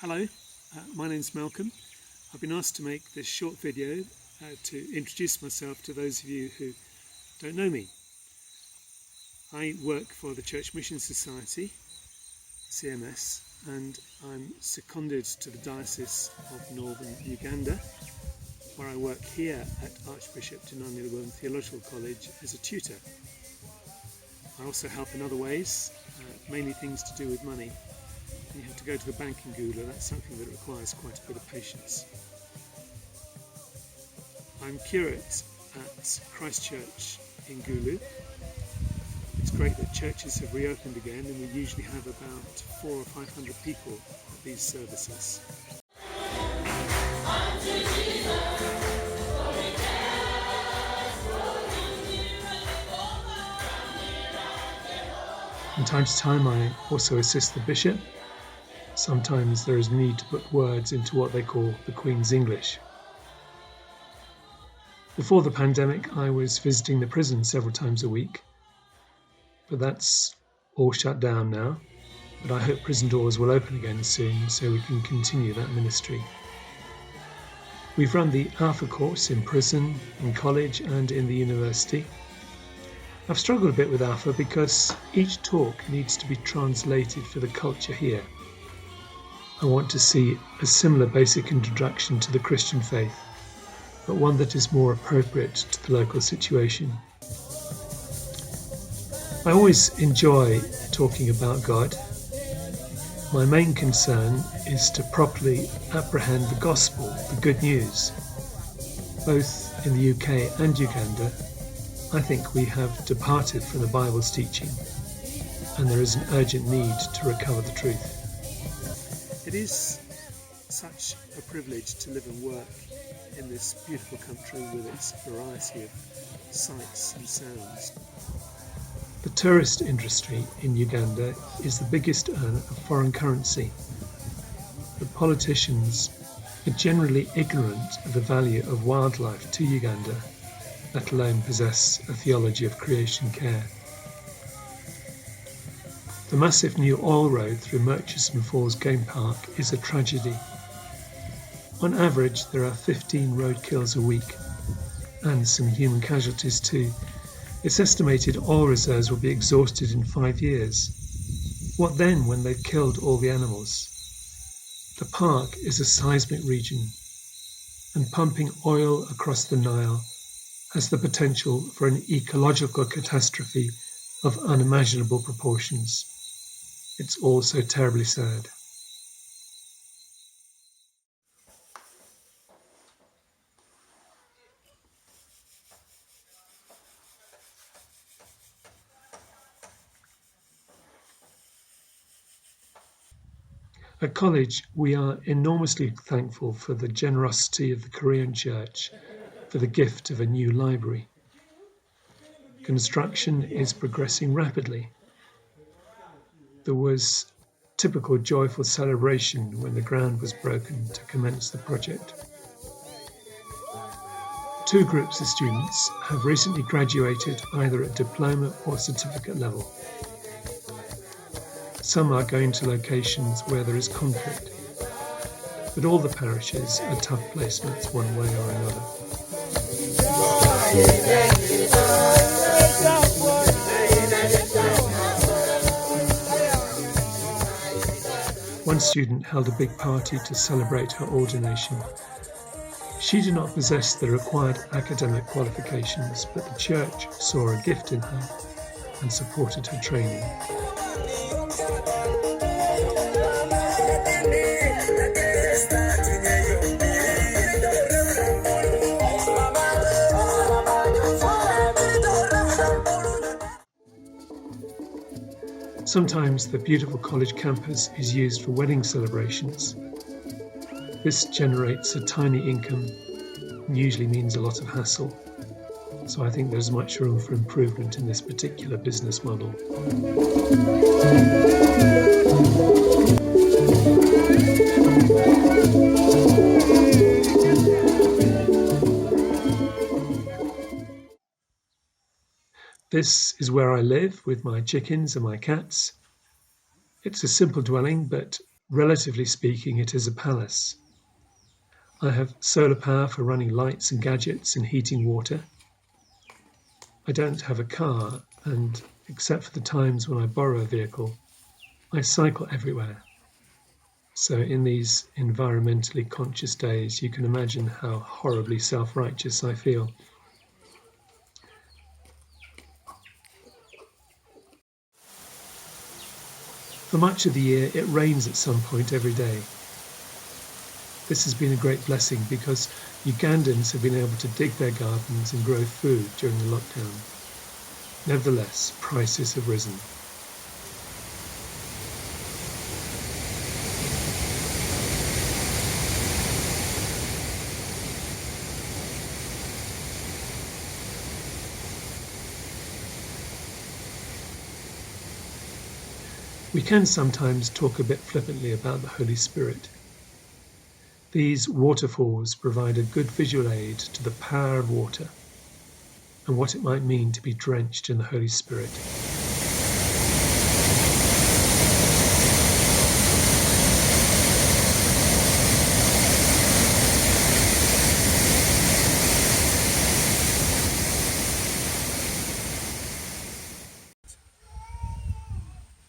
Hello, my name's Malcolm. I've been asked to make this short video to introduce myself to those of you who don't know me. I work for the Church Mission Society, CMS, and I'm seconded to the Diocese of Northern Uganda, where I work here at Archbishop Tinani Theological College as a tutor. I also help in other ways, mainly things to do with money. You have to go to the bank in Uganda. That's something that requires quite a bit of patience. I'm curate at Christ Church in Gulu. It's great that churches have reopened again, and we usually have about 400 or 500 people at these services. From time to time I also assist the bishop. Sometimes there is need to put words into what they call the Queen's English. Before the pandemic, I was visiting the prison several times a week, but that's all shut down now. But I hope prison doors will open again soon so we can continue that ministry. We've run the Alpha course in prison, in college and in the university. I've struggled a bit with Alpha because each talk needs to be translated for the culture here. I want to see a similar basic introduction to the Christian faith, but one that is more appropriate to the local situation. I always enjoy talking about God. My main concern is to properly apprehend the gospel, the good news. Both in the UK and Uganda, I think we have departed from the Bible's teaching, and there is an urgent need to recover the truth. It is such a privilege to live and work in this beautiful country with its variety of sights and sounds. The tourist industry in Uganda is the biggest earner of foreign currency. The politicians are generally ignorant of the value of wildlife to Uganda, let alone possess a theology of creation care. The massive new oil road through Murchison Falls Game Park is a tragedy. On average, there are 15 roadkills a week, and some human casualties too. It's estimated oil reserves will be exhausted in 5 years. What then when they've killed all the animals? The park is a seismic region, and pumping oil across the Nile has the potential for an ecological catastrophe of unimaginable proportions. It's all so terribly sad. At college, we are enormously thankful for the generosity of the Korean Church for the gift of a new library. Construction is progressing rapidly. There was typical joyful celebration when the ground was broken to commence the project. 2 groups of students have recently graduated either at diploma or certificate level. Some are going to locations where there is conflict, but all the parishes are tough placements one way or another. One student held a big party to celebrate her ordination. She did not possess the required academic qualifications, but the church saw a gift in her and supported her training. Sometimes the beautiful college campus is used for wedding celebrations. This generates a tiny income and usually means a lot of hassle. So I think there's much room for improvement in this particular business model. This is where I live with my chickens and my cats. It's a simple dwelling, but Relatively speaking, it is a palace. I have solar power for running lights and gadgets and heating water. I don't have a car, and except for the times when I borrow a vehicle, I cycle everywhere. So in these environmentally conscious days, you can imagine how horribly self-righteous I feel. For much of the year, it rains at some point every day. This has been a great blessing because Ugandans have been able to dig their gardens and grow food during the lockdown. Nevertheless, prices have risen. We can sometimes talk a bit flippantly about the Holy Spirit. These waterfalls provide a good visual aid to the power of water and what it might mean to be drenched in the Holy Spirit.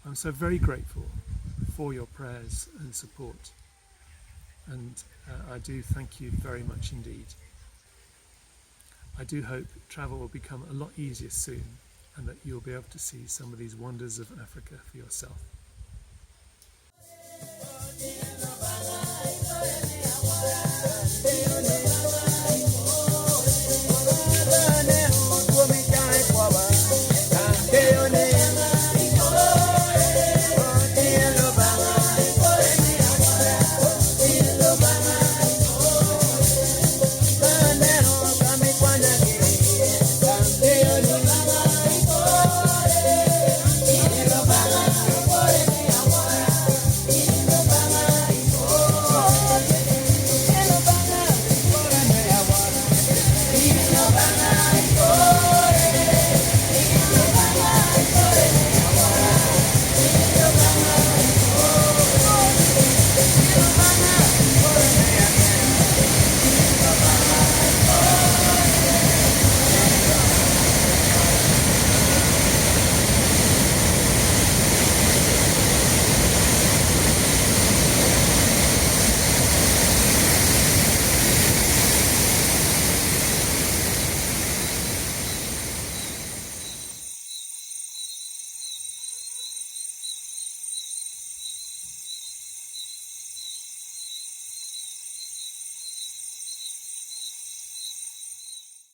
I'm so very grateful for your prayers and support, and I do thank you very much indeed. I do hope travel will become a lot easier soon and that you'll be able to see some of these wonders of Africa for yourself.